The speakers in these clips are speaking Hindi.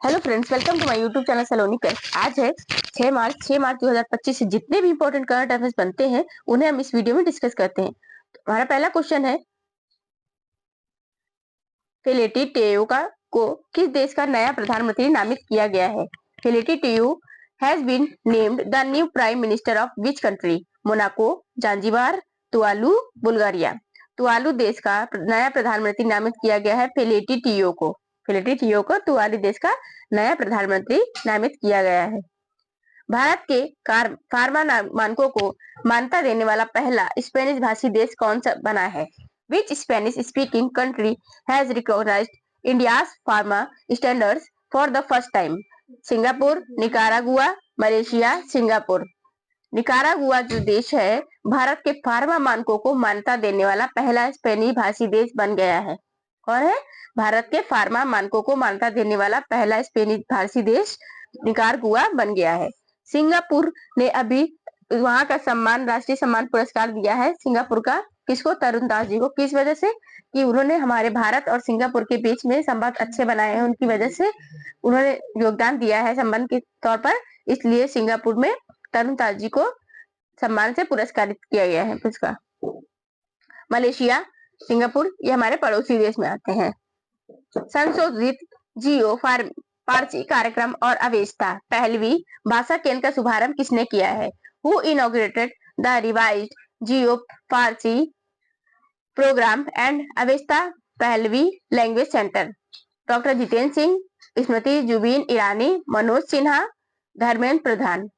Hello friends, welcome to my YouTube channel Saloni कर। आज है 6 मार्च 2025 से जितने भी इंपॉर्टेंट करंट अफेयर्स बनते हैं उन्हें हम इस वीडियो में डिस्कस करते हैं। तो हमारा पहला क्वेश्चन है, फेलिटी टेयोका को किस देश का नया प्रधानमंत्री नामित किया गया है? Feleti Teo has been named the new prime minister of which country? Monaco, Zanzibar, Tuvalu, Bulgaria. Tuvalu देश का नया प्रधानमंत्री नामित किया गया है फेलिटी टियो को। फेलिटी टियो को तुवालू देश का नया प्रधानमंत्री नामित किया गया है। भारत के फार्मा मानकों को मान्यता देने वाला पहला स्पेनिश भाषी देश कौन सा बना है? Which Spanish speaking country has recognised India's pharma standards for the first time? Singapore, Nicaragua, Malaysia, Singapore. Nicaragua जो देश है, भारत के फार्मा मानकों को मान्यता देने वाला पहला स्पेनिश भाषी देश बन गया है। कौन है? भारत के फार्मा मानकों को मान्यता देने वाला पहला स्पेनिश भाषी देश निकारागुआ बन गया है। सिंगापुर ने अभी वहां का सम्मान, राष्ट्रीय सम्मान पुरस्कार दिया है सिंगापुर का। किसको? तरुण दास जी को। किस वजह से? कि उन्होंने हमारे भारत और सिंगापुर के बीच में संबंध अच्छे बनाए हैं, उनकी वजह से उन्होंने योगदान दिया है संबंध के तौर पर, इसलिए सिंगापुर में तरुण दास जी को सम्मान से पुरस्कारित किया गया है। पुरस्कार। मलेशिया, सिंगापुर ये हमारे पड़ोसी देश में आते हैं। संशोधित जियो फारसी कार्यक्रम और अवेस्ता पहलवी भाषा केंद्र का शुभारंभ किसने किया है? Who inaugurated the revised Jiyo Farsi programme and Avesta Pahlavi language centre? Doctor Jitendra Singh, Smriti Zubin Irani, Manoj Sinha, Dharmendra Pradhan.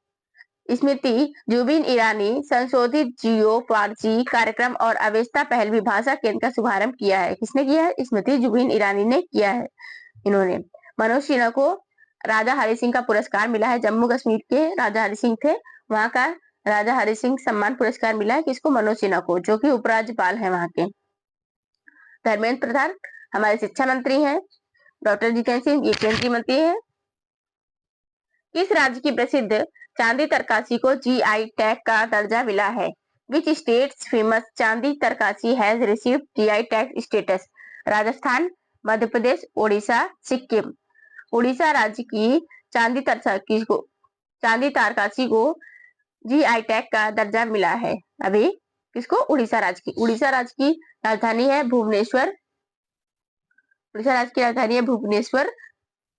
Smriti Zubin Irani संशोधित जियो फारसी कार्यक्रम और अवेस्ता पहलवी भाषा केंद्र का शुभारंभ किया है। किसने किया है? स्मृति जुबिन ईरानी ने किया है। इन्होंने। मनोज सिन्हा को राजा हरि सिंह का पुरस्कार मिला है। जम्मू कश्मीर के राजा हरि सिंह थे, वहां का राजा हरि सिंह सम्मान पुरस्कार मिला है। किसको? मनोज सिन्हा को, जो कि उपराज्यपाल है वहां के। धर्मेंद्र प्रधान हमारे शिक्षा मंत्री हैं। डॉक्टर जितेंद्र सिंह ये केंद्रीय मंत्री है। किस राज्य की प्रसिद्ध चांदी तरकासी को जीआई टैग का दर्जा मिला है? विच states famous Chandi Tarkashi has received GI tag status? Rajasthan, Madhya Pradesh, Odisha, Sikkim. Orissa राज्य की चांदी तारकासी को जीआई टैग का दर्जा मिला है। अभी किसको? उड़ीसा राज्य की। उड़ीसा राज्य की राजधानी है भुवनेश्वर। उड़ीसा राज्य की राजधानी है भुवनेश्वर।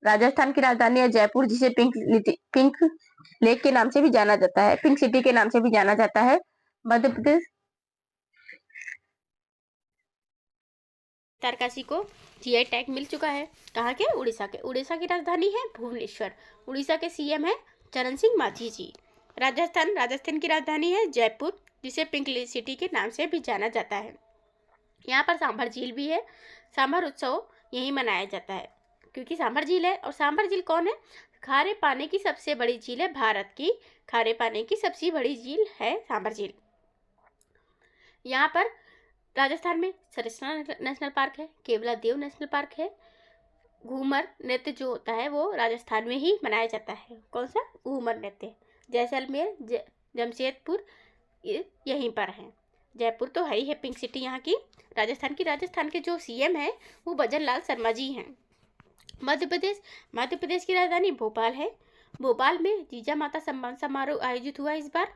राजस्थान की राजधानी है जयपुर, जिसे पिंक लेक के नाम से भी जाना जाता है, पिंक सिटी के नाम से भी जाना जाता है। मध्य प्रदेश तारकासी को जीआई टैग मिल चुका है। कहाँ के? उड़ीसा के। उड़ीसा की राजधानी है भुवनेश्वर। उड़ीसा के सीएम है चरण सिंह मांझी जी। राजस्थान की राजधानी है जयपुर, जिसे पिंक सिटी के नाम से भी जाना जाता है। यहाँ पर सांभर झील भी है। सांभर उत्सव यहीं मनाया जाता है क्योंकि सांभर झील है। और सांभर झील कौन है? खारे पानी की सबसे बड़ी झील है भारत की। खारे पानी की सबसे बड़ी झील है सांभर झील। यहाँ पर राजस्थान में सरिस्का नेशनल पार्क है, केवलादेव नेशनल पार्क है। घूमर नृत्य जो होता है वो राजस्थान में ही मनाया जाता है। कौन सा? घूमर नृत्य। जैसलमेर, जमशेदपुर यहीं पर है। जयपुर तो है ही है पिंक सिटी यहाँ की। राजस्थान के जो सीएम है वो भजन लाल शर्मा जी हैं। मध्य प्रदेश की राजधानी भोपाल है। भोपाल में जीजा माता सम्मान समारोह आयोजित हुआ इस बार।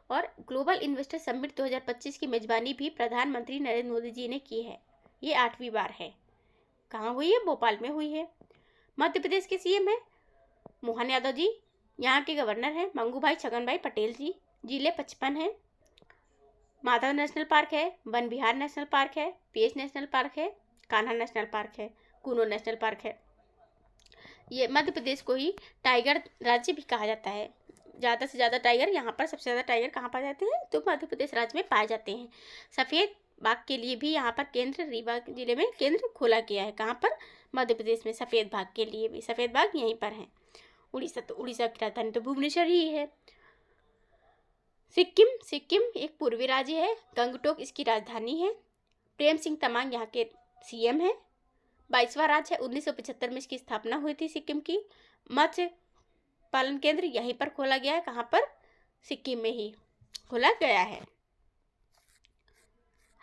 और ग्लोबल इन्वेस्टर समिट 2025 की मेजबानी भी प्रधानमंत्री नरेंद्र मोदी जी ने की है। ये 8वीं बार है। कहाँ हुई है? भोपाल में हुई है। मध्य प्रदेश के सीएम है मोहन यादव जी। यहाँ के गवर्नर हैं मंगू भाई छगन भाई पटेल जी। जिले 55 है। माधव नेशनल पार्क है, वन विहार नेशनल पार्क है, पेश नेशनल पार्क है, कान्हा नेशनल पार्क है, कूनो नेशनल पार्क है। ये मध्य प्रदेश को ही टाइगर राज्य भी कहा जाता है। ज़्यादा से ज़्यादा टाइगर यहाँ पर, सबसे ज़्यादा टाइगर कहाँ पाए जाते हैं? तो मध्य प्रदेश राज्य में पाए जाते हैं। सफ़ेद बाघ के लिए भी यहाँ पर केंद्र रीवा जिले में केंद्र खोला गया है। कहाँ पर? मध्य प्रदेश में सफ़ेद बाघ के लिए भी। सफ़ेद बाघ यहीं पर हैं। उड़ीसा की राजधानी तो भुवनेश्वर ही है। सिक्किम एक पूर्वी राज्य है। गंगटोक इसकी राजधानी है। प्रेम सिंह तमांग यहाँ के सीएम है। 22वां राज्य है। 1975 में इसकी स्थापना हुई थी सिक्किम की। मत्स्य पालन केंद्र यहीं पर खोला गया है। कहाँ पर? सिक्किम में ही खोला गया है।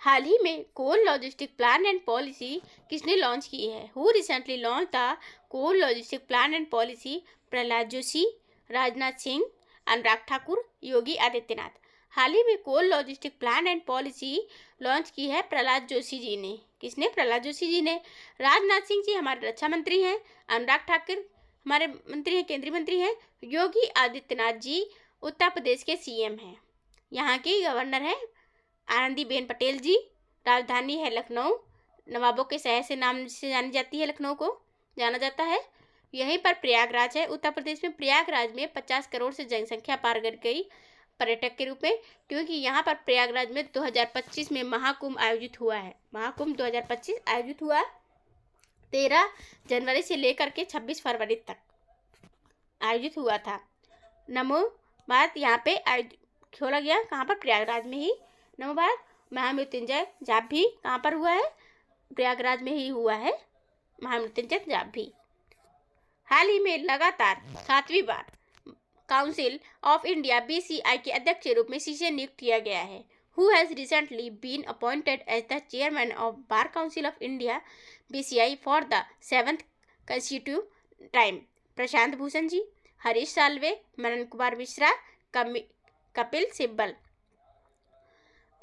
हाल ही में coal logistic plan and policy किसने लॉन्च की है? Who recently launch the coal logistic plan and policy? Pralhad Joshi, Rajnath Singh, Anurag Thakur, Yogi Adityanath. हाल ही में coal logistic plan and policy launch की है प्रहलाद जोशी जी ने। किसने? प्रहलाद जोशी जी ने। राजनाथ सिंह जी हमारे रक्षा मंत्री हैं। अनुराग ठाकुर हमारे मंत्री हैं, केंद्रीय मंत्री हैं। योगी आदित्यनाथ जी उत्तर प्रदेश के सीएम हैं। यहाँ की गवर्नर हैं आनंदीबेन पटेल जी। राजधानी है लखनऊ। नवाबों के शहर से नाम से जानी जाती है, लखनऊ को जाना जाता है। यहीं पर प्रयागराज है उत्तर प्रदेश में। प्रयागराज में 50 करोड़ से जनसंख्या पार कर गई पर्यटक के रूप में, क्योंकि यहाँ पर प्रयागराज में 2025 में महाकुंभ आयोजित हुआ है। महाकुंभ 2025 आयोजित हुआ 13 जनवरी से लेकर के 26 फरवरी तक आयोजित हुआ था। नमो भारत यहाँ पे खोला गया, कहाँ पर? प्रयागराज में ही। नमो भारत महामृत्युंजय जाप भी कहाँ पर हुआ है? प्रयागराज में ही हुआ है महामृत्युंजय जाप भी। हाल ही में लगातार 7वीं बार काउंसिल ऑफ इंडिया बीसीआई के अध्यक्ष के रूप में किसे नियुक्त किया गया है? Who has recently been appointed as the chairman of bar council of India BCI for the 7th consecutive time? Prashant Bhushan ji, Harish Salve, Manan Kumar Mishra, Kapil Sibal.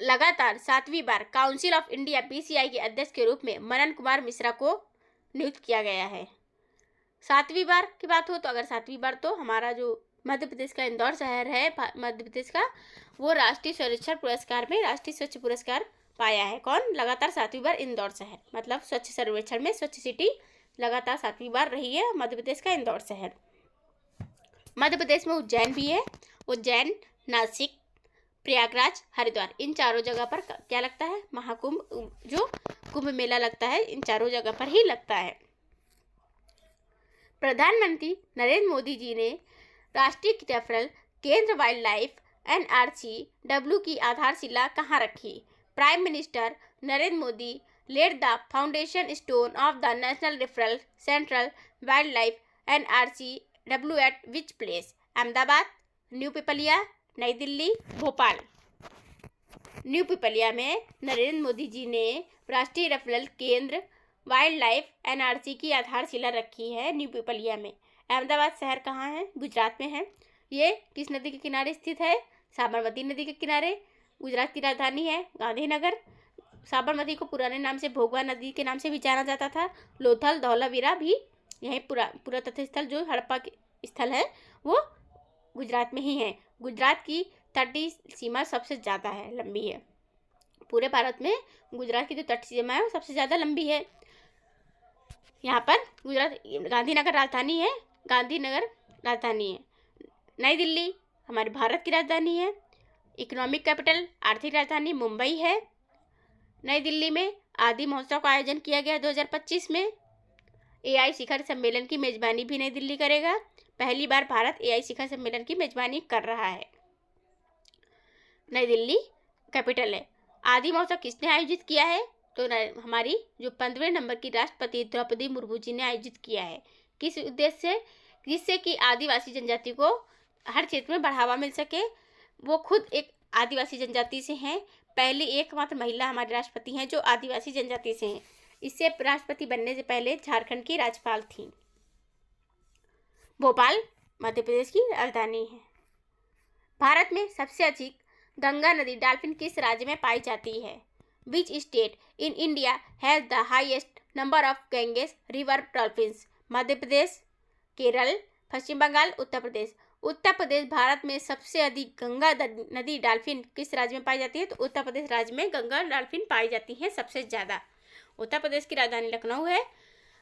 लगातार 7वीं बार काउंसिल ऑफ इंडिया बीसीआई के अध्यक्ष के रूप में मनन कुमार मिश्रा को नियुक्त किया गया है। 7वीं बार की बात हो तो अगर 7वीं बार तो हमारा जो मध्य प्रदेश का इंदौर शहर है मध्य प्रदेश का, वो राष्ट्रीय सर्वेक्षण पुरस्कार में राष्ट्रीय स्वच्छ पुरस्कार पाया है। कौन? लगातार 7वीं बार इंदौर शहर, मतलब स्वच्छ सर्वेक्षण में स्वच्छ सिटी लगातार 7वीं बार रही है मध्य प्रदेश का इंदौर शहर। मध्य प्रदेश में उज्जैन भी है। उज्जैन, नासिक, प्रयागराज, हरिद्वार, इन चारों जगह पर क्या लगता है? महाकुंभ, जो कुंभ मेला लगता है, इन चारों जगह पर ही लगता है। प्रधानमंत्री नरेंद्र मोदी जी ने राष्ट्रीय रेफरल केंद्र वाइल्ड लाइफ NRCW की आधारशिला कहाँ रखी? Prime minister Narendra Modi laid the foundation stone of the national referral central wildlife NRCW at which place? Ahmedabad, new Piplia, नई दिल्ली, भोपाल। न्यू पिपलिया में नरेंद्र मोदी जी ने राष्ट्रीय रेफरल केंद्र वाइल्ड लाइफ NRC की आधारशिला रखी है न्यू पिपलिया में। अहमदाबाद शहर कहाँ है? गुजरात में है। ये किस नदी के किनारे स्थित है? साबरमती नदी के किनारे। गुजरात की राजधानी है गांधीनगर। साबरमती को पुराने नाम से भोगवा नदी के नाम से भी जाना जाता था। लोथल, धौलावीरा भी यही पुरातत्व स्थल जो हड़प्पा स्थल है वो गुजरात में ही है। गुजरात की तटीय सीमा सबसे ज़्यादा है, लंबी है। पूरे भारत में गुजरात की जो तटीय सीमा है वो सबसे ज़्यादा लंबी है। यहाँ पर गुजरात गांधीनगर राजधानी है। गांधीनगर राजधानी है। नई दिल्ली हमारे भारत की राजधानी है। इकोनॉमिक कैपिटल, आर्थिक राजधानी मुंबई है। नई दिल्ली में आदि महोत्सव का आयोजन किया गया 2025 में। AI शिखर सम्मेलन की मेजबानी भी नई दिल्ली करेगा। पहली बार भारत AI शिखर सम्मेलन की मेजबानी कर रहा है। नई दिल्ली कैपिटल है। आदि महोत्सव किसने आयोजित किया है? तो हमारी जो 15वें नंबर की राष्ट्रपति द्रौपदी मुर्मू जी ने आयोजित किया है। किस उद्देश्य से? जिससे कि आदिवासी जनजाति को हर क्षेत्र में बढ़ावा मिल सके। वो खुद एक आदिवासी जनजाति से हैं। पहली एकमात्र महिला हमारी राष्ट्रपति हैं जो आदिवासी जनजाति से हैं। इससे राष्ट्रपति बनने से पहले झारखंड की राज्यपाल थी। भोपाल मध्य प्रदेश की राजधानी है। भारत में सबसे अधिक गंगा नदी डॉल्फिन किस राज्य में पाई जाती है? Which state in India has the highest number of Ganges river dolphins? Madhya Pradesh, Kerala, Paschim Bengal, Uttar Pradesh. Uttar Pradesh Bharat में सबसे अधिक गंगा नदी डॉल्फिन किस राज्य में पाई जाती है? तो उत्तर प्रदेश राज्य में गंगा डॉल्फिन पाई जाती है सबसे ज़्यादा। उत्तर प्रदेश की राजधानी लखनऊ है।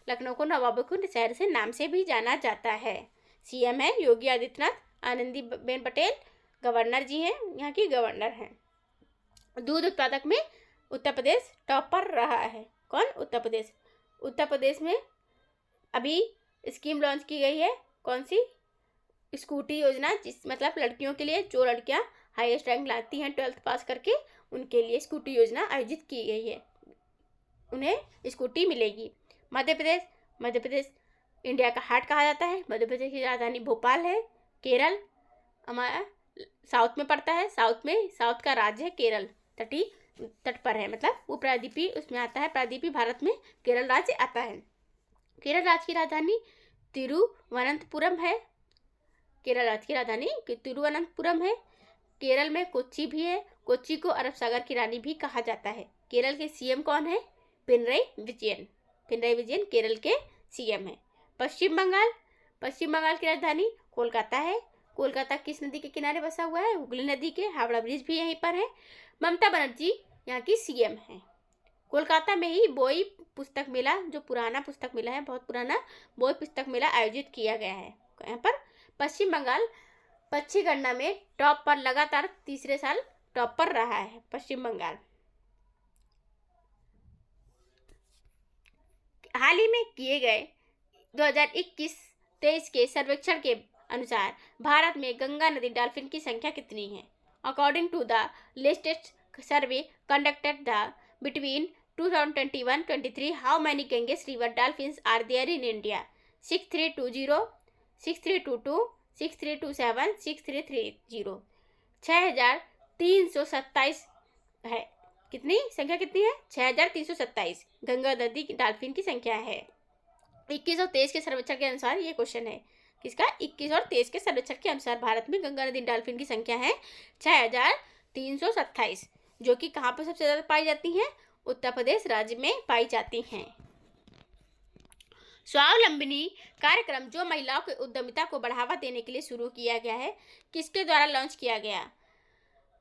लखनऊ को नवाबों शहर से नाम से भी जाना जाता है। CM है योगी आदित्यनाथ। आनंदीबेन पटेल गवर्नर जी हैं, यहाँ की गवर्नर हैं। दूध उत्पादक में उत्तर प्रदेश टॉप पर रहा है। कौन? उत्तर प्रदेश। उत्तर प्रदेश में अभी स्कीम लॉन्च की गई है। कौन सी? स्कूटी योजना, जिस मतलब लड़कियों के लिए, जो लड़कियां हाईएस्ट रैंक लाती हैं 12th पास करके, उनके लिए स्कूटी योजना आयोजित की गई है। उन्हें स्कूटी मिलेगी। मध्य प्रदेश इंडिया का हार्ट कहा जाता है। मध्य प्रदेश की राजधानी भोपाल है। केरल हमारा साउथ में पड़ता है। साउथ का राज्य है केरल, तटीय तट पर है, मतलब वो प्रायद्वीपीय उसमें आता है। प्रायद्वीपीय भारत में केरल राज्य आता है। केरल राज्य की राजधानी तिरुवनंतपुरम है। केरल राज्य की राजधानी तिरुवनंतपुरम है। केरल में कोच्चि भी है। कोच्चि को अरब सागर की रानी भी कहा जाता है। केरल के सीएम कौन है? पिनरई विजयन। पिनरई विजयन केरल के सीएम है। पश्चिम बंगाल की राजधानी कोलकाता है। कोलकाता किस नदी के किनारे बसा हुआ है? हुगली नदी के। हावड़ा ब्रिज भी यहीं पर है। ममता बनर्जी यहाँ की सीएम है। कोलकाता में ही बोई पुस्तक मेला, जो पुराना पुस्तक मेला है, बहुत पुराना बोई पुस्तक मेला आयोजित किया गया है। यहाँ पर पश्चिम बंगाल पक्षी गणना में टॉप पर लगातार तीसरे साल टॉप पर रहा है पश्चिम बंगाल। हाल ही में किए गए 2021-23 के सर्वेक्षण के अनुसार भारत में गंगा नदी डॉल्फिन की संख्या कितनी है? According to the latest survey conducted between 2021-23, how many Ganges river dolphins are there in India? 6320, 6322, 6327, 6330। 6327 है। कितनी संख्या कितनी है? 6327 गंगा नदी की डॉल्फिन की संख्या है। 21 और 23 के सर्वेक्षण के अनुसार ये क्वेश्चन है। किसका? 21 और 23 के सर्वेक्षण के अनुसार भारत में गंगा नदी डॉल्फिन की संख्या है 6327, जो कि कहाँ पर सबसे ज्यादा पाई जाती हैं? उत्तर प्रदेश राज्य में पाई जाती हैं। स्वावलंबनी कार्यक्रम जो महिलाओं की उद्यमिता को बढ़ावा देने के लिए शुरू किया गया है, किसके द्वारा लॉन्च किया गया?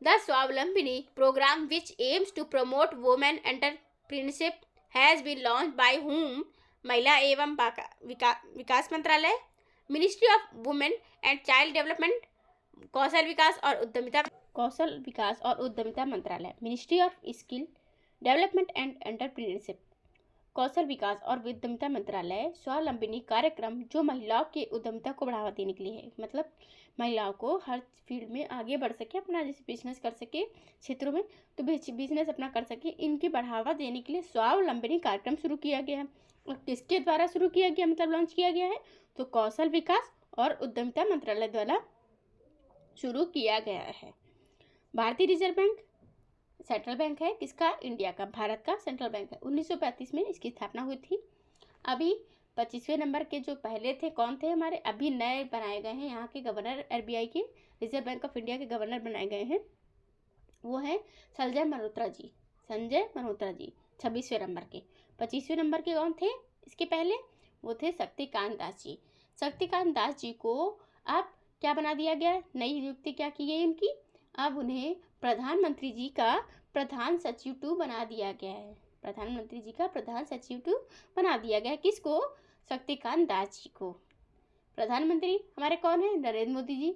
The Swavalambini programme which aims to promote women entrepreneurship has been launch by whom? महिला एवं विकास मंत्रालय, ministry of women and child development, कौशल विकास और उद्यमिता मंत्रालय, ministry of skill development and entrepreneurship, कौशल विकास और उद्यमिता मंत्रालय। स्वावलंबनी कार्यक्रम जो महिलाओं के उद्यमिता को बढ़ावा देने के लिए है, मतलब महिलाओं को हर फील्ड में आगे बढ़ सके, अपना जैसे बिजनेस कर सके, क्षेत्रों में तो बिजनेस अपना कर सके, इनकी बढ़ावा देने के लिए स्वावलंबनी कार्यक्रम शुरू किया गया है। और किसके द्वारा शुरू किया गया, मतलब लॉन्च किया गया है? तो कौशल विकास और उद्यमिता मंत्रालय द्वारा शुरू किया गया है। भारतीय रिजर्व बैंक सेंट्रल बैंक है। किसका? इंडिया का, भारत का सेंट्रल बैंक है। 1935 में इसकी स्थापना हुई थी। अभी 25वें नंबर के जो पहले थे कौन थे हमारे? अभी नए बनाए गए हैं यहाँ के गवर्नर, आरबीआई के, रिजर्व बैंक ऑफ इंडिया के गवर्नर बनाए गए हैं, वो है संजय मल्होत्रा जी। 26वें नंबर के। 25वें नंबर के कौन थे इसके पहले? वो थे शक्तिकांत दास जी। शक्तिकांत दास जी को अब क्या बना दिया गया? नई नियुक्ति क्या की गई उनकी? अब उन्हें प्रधानमंत्री जी का प्रधान सचिव 2 बना दिया गया है। प्रधानमंत्री जी का प्रधान सचिव 2 बना दिया गया। किसको? शक्तिकांत दास जी को। प्रधानमंत्री हमारे कौन है? नरेंद्र मोदी जी।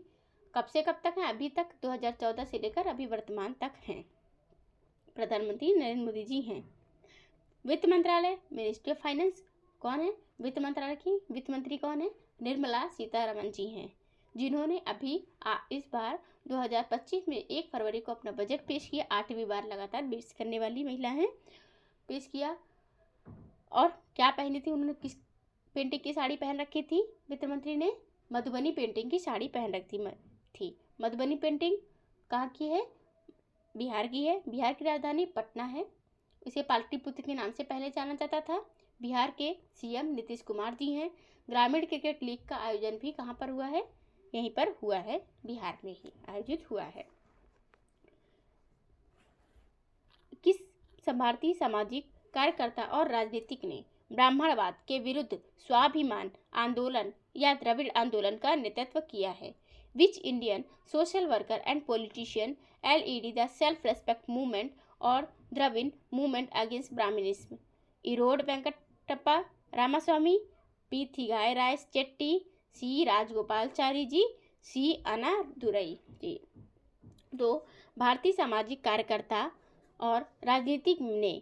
कब से कब तक हैं? अभी तक 2014 से लेकर अभी वर्तमान तक हैं। प्रधानमंत्री नरेंद्र मोदी जी हैं। वित्त मंत्रालय, मिनिस्ट्री ऑफ फाइनेंस कौन है? वित्त मंत्रालय की वित्त मंत्री कौन है? निर्मला सीतारमण जी हैं, जिन्होंने अभी इस बार 2025 में 1 फरवरी को अपना बजट पेश किया। 8वीं बार लगातार पेश करने वाली महिला हैं, पेश किया। और क्या पहनी थी उन्होंने? किस पेंटिंग की साड़ी पहन रखी थी? वित्त मंत्री ने मधुबनी पेंटिंग की साड़ी पहन रखी थी। मधुबनी पेंटिंग कहाँ की है? बिहार की है। बिहार की राजधानी पटना है। इसे पाटलिपुत्र के नाम से पहले जाना जाता था। बिहार के सीएम नीतीश कुमार जी हैं। ग्रामीण क्रिकेट लीग का आयोजन भी कहाँ पर हुआ है? यहीं पर हुआ है, बिहार में ही आयोजित हुआ है। किस भारतीय सामाजिक कार्यकर्ता और राजनीतिक ने ब्राह्मणवाद के विरुद्ध स्वाभिमान आंदोलन या द्रविड़ आंदोलन का नेतृत्व किया है? Which Indian social worker and politician LED the self respect movement और Dravid movement against Brahmanism? Erode Venkatappa Ramasamy, P Thiagai Raya Chetty, C Rajagopalachari ji, C Annadurai ji. तो भारतीय सामाजिक कार्यकर्ता और राजनीतिक ने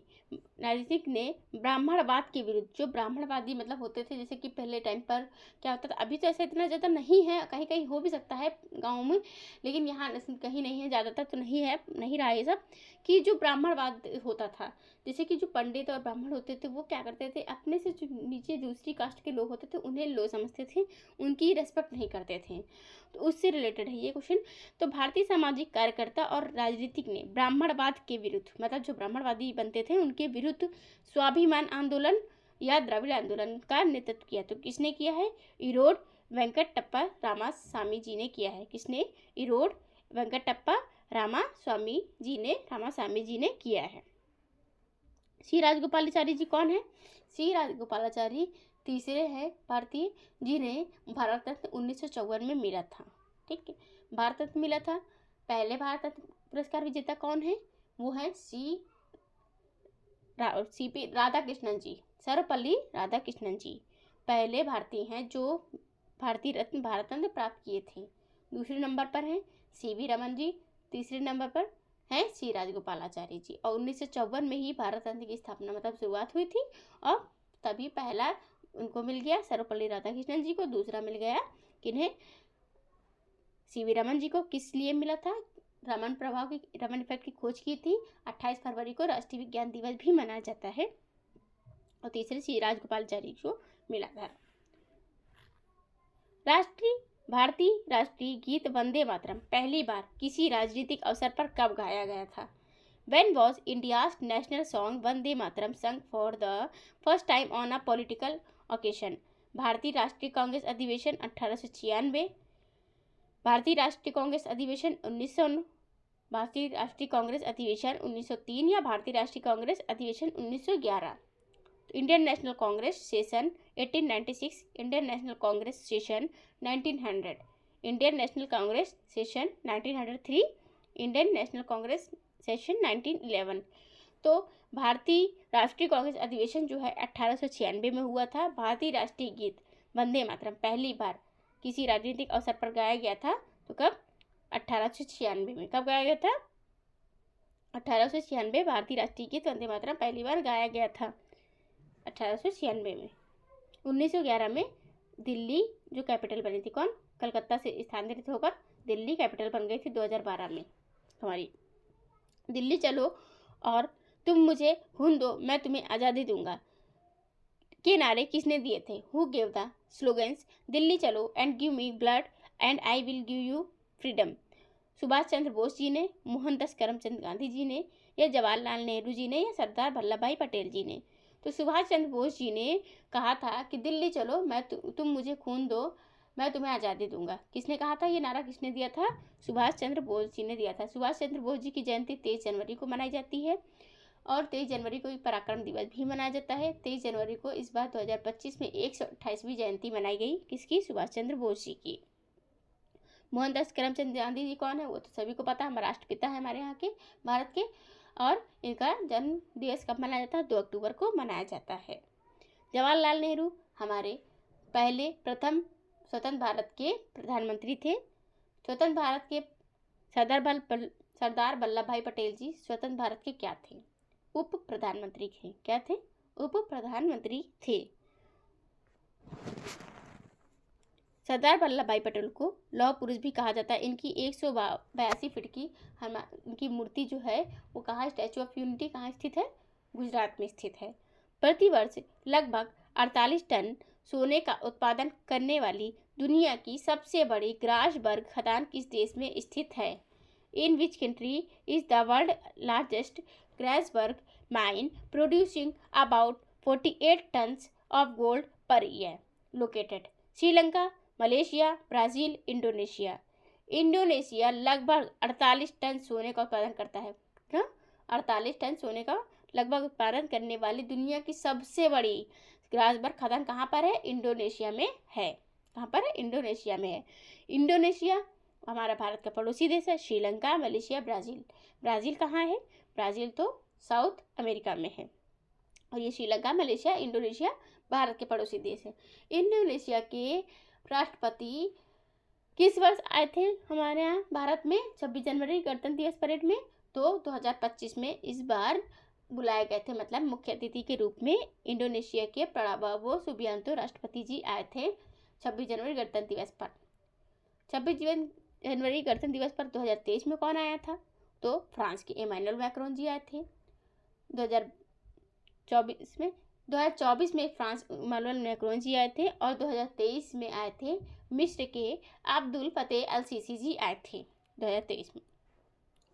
राजनीतिक ने ब्राह्मणवाद के विरुद्ध, जो ब्राह्मणवादी मतलब होते थे, जैसे कि पहले टाइम पर क्या होता था, अभी तो ऐसा इतना ज़्यादा नहीं है, कहीं कहीं हो भी सकता है गाँव में, लेकिन यहाँ कहीं नहीं है, ज़्यादातर तो नहीं है, नहीं रहा ये सब, कि जो ब्राह्मणवाद होता था, जैसे कि जो पंडित और ब्राह्मण होते थे वो क्या करते थे, अपने से जो नीचे दूसरी कास्ट के लोग होते थे उन्हें लो समझते थे, उनकी रेस्पेक्ट नहीं करते थे। तो उससे रिलेटेड है ये क्वेश्चन। तो भारतीय सामाजिक कार्यकर्ता और राजनीतिक ने ब्राह्मणवाद के विरुद्ध, मतलब जो ब्राह्मणवादी बनते थे उनके विरुद्ध स्वाभिमान आंदोलन या द्रविड़ आंदोलन का नेतृत्व किया। तो किसने किया है? इरोड वेंकटप्पा रामास्वामी जी ने किया है। किसने? इरोड वेंकटप्पा रामास्वामी जी ने किया है। सी राजगोपालाचारी जी कौन है? सी राजगोपालाचारी तीसरे हैं भारतीय जिन्हें भारत रत्न 1954 में मिला था। ठीक है, भारत रत्न मिला था। पहले भारत रत्न पुरस्कार विजेता कौन है? वो है सीपी राधाकृष्णन जी, सर्वपल्ली राधाकृष्णन जी पहले भारतीय हैं जो भारतीय रत्न भारत रत्न प्राप्त किए थे। दूसरे नंबर पर हैं सीवी रमन जी, तीसरे नंबर पर हैं सी राजगोपालाचारी जी। और 1954 में ही भारत रत्न की स्थापना मतलब शुरुआत हुई थी, और तभी पहला उनको मिल गया सर्वपल्ली राधाकृष्णन जी को, दूसरा मिल गया किन्हें? सीवी रमन जी को। किस लिए मिला था? रमन इफेक्ट की खोज की थी। 28 फरवरी को राष्ट्रीय विज्ञान दिवस भी मनाया जाता है। और तीसरे सी राजगोपालाचारी को मिला था। भारतीय राष्ट्रीय गीत वंदे मातरम पहली बार किसी राजनीतिक अवसर पर कब गाया गया था? When was India's national song Vande Mataram sung for the first time on a political occasion? भारतीय राष्ट्रीय कांग्रेस अधिवेशन 1896, भारतीय राष्ट्रीय कांग्रेस अधिवेशन 1909, भारतीय राष्ट्रीय कांग्रेस अधिवेशन 1903 या भारतीय राष्ट्रीय कांग्रेस अधिवेशन 1911। Indian national Congress session 1896, Indian national Congress session 1900, Indian national Congress session 1903, Indian national Congress session 1911। तो भारतीय राष्ट्रीय कांग्रेस अधिवेशन जो है 1896 में हुआ था। भारतीय राष्ट्रीय गीत वंदे मातरम पहली बार किसी राजनीतिक अवसर पर गाया गया था, तो कब? 1896 में। कब गाया गया था? 1896 भारतीय राष्ट्रीय गीत वंदे मातरम पहली बार गाया गया था 1896 में। 1911 में दिल्ली जो कैपिटल बनी थी, कौन? कलकत्ता से स्थानांतरित होकर दिल्ली कैपिटल बन गई थी 2012 में हमारी। दिल्ली चलो और तुम मुझे खून दो, मैं तुम्हें आज़ादी दूंगा के नारे किसने दिए थे? Who gave the slogans Delhi Chalo and give me blood and I will give you freedom? Subhash Chandra Bose ji ने, मोहनदास करमचंद गांधी जी ने, या जवाहरलाल नेहरू जी ने, या सरदार वल्लभ भाई पटेल जी ने? तो सुभाष चंद्र बोस जी ने कहा था कि दिल्ली चलो, तुम मुझे खून दो, मैं तुम्हें आज़ादी दूंगा। किसने कहा था? ये नारा किसने दिया था? सुभाष चंद्र बोस जी ने दिया था। सुभाष चंद्र बोस जी की जयंती 23 जनवरी को मनाई जाती है, और 23 जनवरी को पराक्रम दिवस भी मनाया जाता है। 23 जनवरी को इस बार 2025 में 128वीं जयंती मनाई गई। किसकी? सुभाष चंद्र बोस जी की। मोहनदास करमचंद गांधी जी कौन है? वो तो सभी को पता है, हमारे राष्ट्रपिता है हमारे यहाँ के, भारत के। और इनका जन्म दिवस कब मनाया जाता है? 2 अक्टूबर को मनाया जाता है। जवाहरलाल नेहरू हमारे प्रथम स्वतंत्र भारत के प्रधानमंत्री थे। स्वतंत्र भारत के सरदार वल्लभ भाई पटेल जी स्वतंत्र भारत के क्या थे? उप प्रधानमंत्री थे। क्या थे? उप प्रधानमंत्री थे। सरदार वल्लभ भाई पटेल को लौह पुरुष भी कहा जाता है। इनकी 182 फीट की इनकी मूर्ति जो है वो कहाँ, स्टैचू ऑफ यूनिटी कहाँ स्थित है? गुजरात में स्थित है। प्रतिवर्ष लगभग 48 टन सोने का उत्पादन करने वाली दुनिया की सबसे बड़ी ग्रासबर्ग खदान किस देश में स्थित है? In which country is the world largest Grasberg mine producing about 48 tons of gold per year located? Sri Lanka, Malaysia, Brazil, Indonesia. Indonesia लगभग 48 टन सोने का उत्पादन करता है। क्या? 48 टन सोने का लगभग उत्पादन करने वाली दुनिया की सबसे बड़ी ग्रासबर्ग खदान कहाँ पर है? इंडोनेशिया में है। कहाँ पर है? इंडोनेशिया में है। इंडोनेशिया हमारा भारत का पड़ोसी देश है। Sri Lanka, Malaysia, Brazil. ब्राज़ील कहाँ है? ब्राज़ील तो साउथ अमेरिका में है, और ये श्रीलंका, मलेशिया, इंडोनेशिया भारत के पड़ोसी देश है। इंडोनेशिया के राष्ट्रपति किस वर्ष आए थे हमारे यहाँ भारत में? 26 जनवरी गणतंत्र दिवस परेड में। तो 2025 में इस बार बुलाए गए थे, मतलब मुख्य अतिथि के रूप में इंडोनेशिया के प्रणाबो सुबियांतो राष्ट्रपति जी आए थे 26 जनवरी गणतंत्र दिवस पर। 26 जनवरी गणतंत्र दिवस पर 2023 में कौन आया था? तो फ्रांस के इमैनुअल मैक्रोन जी आए थे। 2024 में फ्रांस इमैनुअल मैक्रोन जी आए थे और 2023 में आए थे मिस्र के अब्दुल फतेह अल सीसी जी आए थे 2023 में।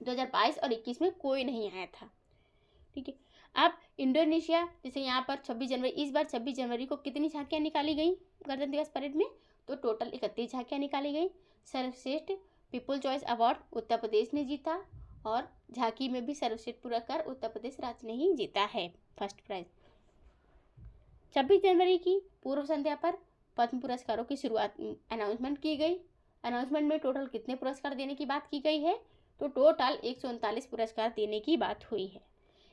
2022 और 21 में कोई नहीं आया था। ठीक है, अब इंडोनेशिया, जैसे यहाँ पर 26 जनवरी, इस बार 26 जनवरी को कितनी झांकियाँ निकाली गई गणतंत्र दिवस परेड में? तो टोटल 31 झांकियाँ निकाली गई। सर्वश्रेष्ठ people choice award Uttar Pradesh ने जीता और झांकी में भी सर्वश्रेष्ठ पुरस्कार उत्तर प्रदेश राज्य ने ही जीता है, फर्स्ट प्राइज। 26 जनवरी की पूर्व संध्या पर पद्म पुरस्कारों की शुरुआत अनाउंसमेंट की गई। अनाउंसमेंट में टोटल कितने पुरस्कार देने की बात की गई है? तो टोटल 139 पुरस्कार देने की बात हुई है।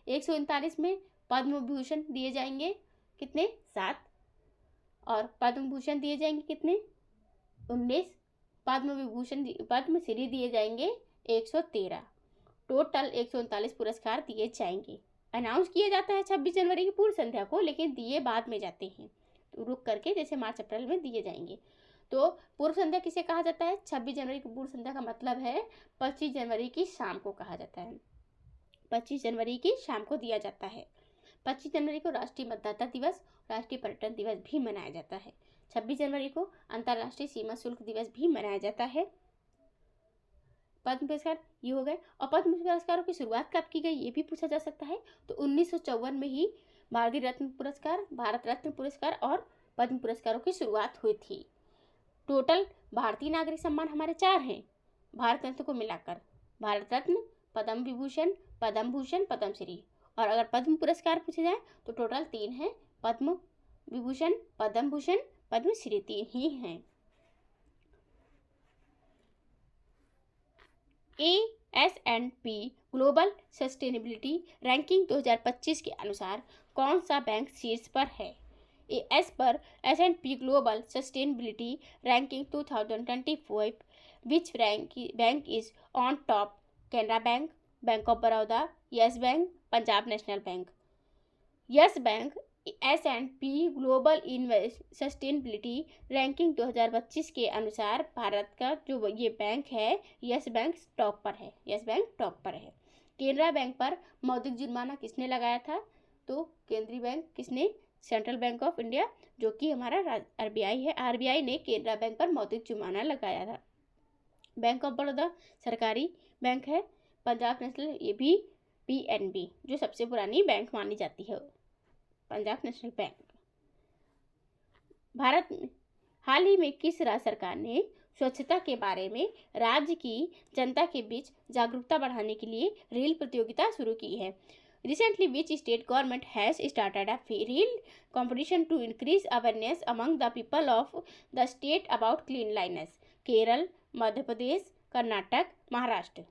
139 में पद्म विभूषण दिए जाएंगे कितने? 7, और पद्म भूषण दिए जाएंगे कितने? 19। पद्मश्री दिए जाएंगे 113। टोटल 139 पुरस्कार दिए जाएंगे। अनाउंस किया जाता है 26 जनवरी की पूर्व संध्या को, लेकिन दिए बाद में जाते हैं, तो रुक करके जैसे मार्च अप्रैल में दिए जाएंगे। तो पूर्व संध्या किसे कहा जाता है? 26 जनवरी की पूर्व संध्या का मतलब है 25 जनवरी की शाम को कहा जाता है। 25 जनवरी की शाम को दिया जाता है। 25 जनवरी को राष्ट्रीय मतदाता दिवस, राष्ट्रीय पर्यटन दिवस भी मनाया जाता है। 26 जनवरी को अंतर्राष्ट्रीय सीमा शुल्क दिवस भी मनाया जाता है। पद्म पुरस्कार ये हो गए। और पद्म पुरस्कारों की शुरुआत कब की गई ये भी पूछा जा सकता है। तो 1954 में ही भारतीय रत्न पुरस्कार, भारत रत्न पुरस्कार और पद्म पुरस्कारों की शुरुआत हुई थी। टोटल भारतीय नागरिक सम्मान हमारे 4 हैं भारत रत्न को मिलाकर: भारत रत्न, पद्म विभूषण, पद्म भूषण, पद्मश्री। और अगर पद्म पुरस्कार पूछे जाए तो टोटल 3 हैं: पद्म विभूषण, पद्म भूषण, पद्मश्री, 3 ही हैं। AS&P ग्लोबल सस्टेनेबिलिटी रैंकिंग 2025 के अनुसार कौन सा बैंक शीर्ष पर है? एस पर S&P global sustainability ranking 2025, which bank is on top? Canara bank, bank of Baroda, yes bank, Punjab national bank. Yes bank S&P global sustainability ranking 2025 के अनुसार भारत का जो ये बैंक है, यस बैंक टॉप पर है। यस बैंक टॉप पर है। केनरा बैंक पर मौद्रिक जुर्माना किसने लगाया था? तो केंद्रीय बैंक किसने? सेंट्रल बैंक ऑफ इंडिया, जो कि हमारा RBI है। RBI ने केनरा बैंक पर मौद्रिक जुर्माना लगाया था। बैंक ऑफ बड़ौदा सरकारी बैंक है। पंजाब नेशनल, ये भी PNB, जो सबसे पुरानी बैंक मानी जाती है, पंजाब नेशनल बैंक। भारत में हाल ही में किस राज्य सरकार ने स्वच्छता के बारे में राज्य की जनता के बीच जागरूकता बढ़ाने के लिए रील प्रतियोगिता शुरू की है? Recently, which state government has started a reel competition to increase awareness among the people of the state about cleanliness? Kerala, Madhya Pradesh, Karnataka, Maharashtra.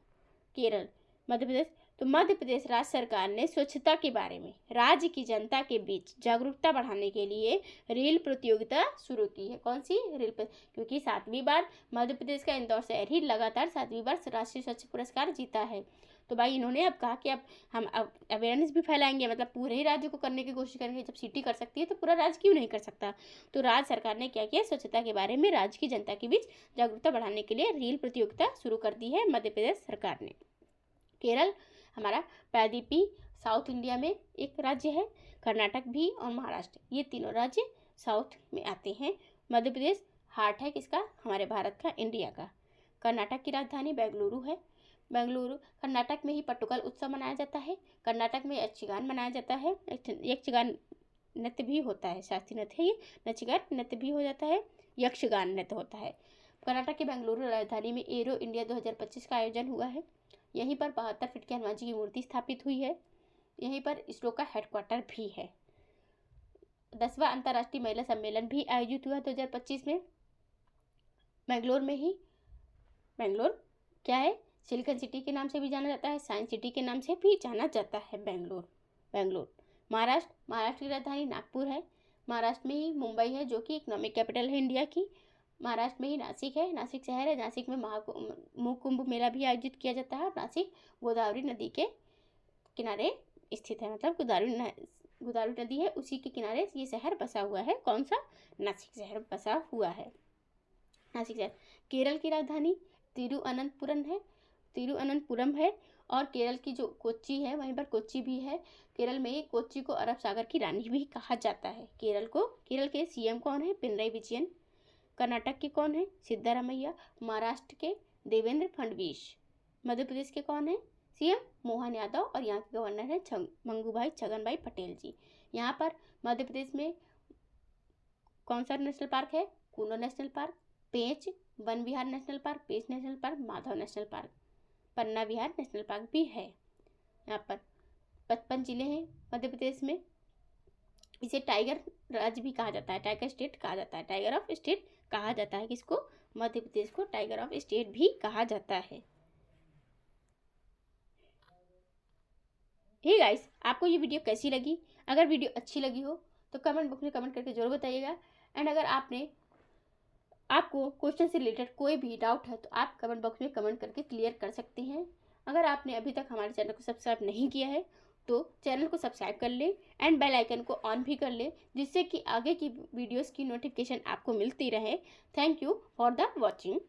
Kerala, Madhya Pradesh. तो मध्य प्रदेश राज्य सरकार ने स्वच्छता के बारे में राज्य की जनता के बीच जागरूकता बढ़ाने के लिए रील प्रतियोगिता शुरू की है। कौन सी? रील क्योंकि 7वीं बार मध्य प्रदेश का इंदौर शहर ही लगातार 7वीं बार राष्ट्रीय स्वच्छ पुरस्कार जीता है। तो भाई इन्होंने अब कहा कि अब हम अवेयरनेस भी फैलाएंगे, मतलब पूरे ही राज्य को करने की कोशिश करेंगे। जब सिटी कर सकती है तो पूरा राज्य क्यों नहीं कर सकता? तो राज्य सरकार ने क्या किया? स्वच्छता के बारे में राज्य की जनता के बीच जागरूकता बढ़ाने के लिए रील प्रतियोगिता शुरू कर दी है मध्य प्रदेश सरकार ने। केरल हमारा प्रायद्वीपीय साउथ इंडिया में एक राज्य है। कर्नाटक भी और महाराष्ट्र, ये तीनों राज्य साउथ में आते हैं। मध्य प्रदेश हार्ट है किसका? हमारे भारत का, इंडिया का। कर्नाटक की राजधानी बेंगलुरु है। बेंगलुरु, कर्नाटक में ही पट्टुकल उत्सव मनाया जाता है। कर्नाटक में यक्षगान मनाया जाता है। यक्षगान नृत्य भी होता है, शास्त्रीय नृत्य है ये। यक्षगान नृत्य भी हो जाता है, यक्षगान नृत्य होता है। कर्नाटक के बेंगलुरु राजधानी में एरो इंडिया 2025 का आयोजन हुआ है। यहीं पर 72 फीट की हनुमान जी की मूर्ति स्थापित हुई है। यहीं पर इसरो का हेडक्वार्टर भी है। 10वां अंतर्राष्ट्रीय महिला सम्मेलन भी आयोजित हुआ 2025 में बेंगलोर में ही। बेंगलोर क्या है? सिलिकन सिटी के नाम से भी जाना जाता है, साइंस सिटी के नाम से भी जाना जाता है बेंगलोर। महाराष्ट्र की राजधानी नागपुर है। महाराष्ट्र में ही मुंबई है, जो कि इकोनॉमिक कैपिटल है इंडिया की। महाराष्ट्र में ही नासिक है, नासिक शहर है। नासिक में महाकुंभ मेला भी आयोजित किया जाता है। नासिक गोदावरी नदी के किनारे स्थित है, मतलब गोदावरी नदी है उसी के किनारे ये शहर बसा हुआ है। कौन सा? नासिक शहर बसा हुआ है, नासिक शहर। केरल की राजधानी तिरुअनंतपुरम है और केरल की जो कोच्चि है वहीं पर कोच्चि भी है। केरल में कोच्चि को अरब सागर की रानी भी कहा जाता है। केरल के सीएम कौन है? पिनराई विजयन। कर्नाटक के कौन है? सिद्धारमैया। महाराष्ट्र के देवेंद्र फडणवीस। मध्य प्रदेश के कौन है सीएम? मोहन यादव। और यहाँ के गवर्नर है मंगूभाई छगन भाई पटेल जी। यहाँ पर मध्य प्रदेश में कौन सा नेशनल पार्क है? Kuno national park, Pench Van Vihar national park, Pench national park, Madhav national park, Panna Vihar national park भी है। यहाँ पर 55 जिले हैं मध्य प्रदेश में। इसे टाइगर राज्य भी कहा जाता है, टाइगर स्टेट कहा जाता है, टाइगर ऑफ स्टेट कहा जाता है। किसको? मध्य प्रदेश को टाइगर ऑफ स्टेट भी कहा जाता है। हे गाइस, आपको ये वीडियो कैसी लगी? अगर वीडियो अच्छी लगी हो तो कमेंट बॉक्स में कमेंट करके जरूर बताइएगा। एंड अगर आपको क्वेश्चन से रिलेटेड कोई भी डाउट है तो आप कमेंट बॉक्स में कमेंट करके क्लियर कर सकते हैं। अगर आपने अभी तक हमारे चैनल को सब्सक्राइब नहीं किया है तो चैनल को सब्सक्राइब कर ले एंड बेल आइकन को ऑन भी कर ले, जिससे कि आगे की वीडियोस की नोटिफिकेशन आपको मिलती रहे। Thank you for the watching.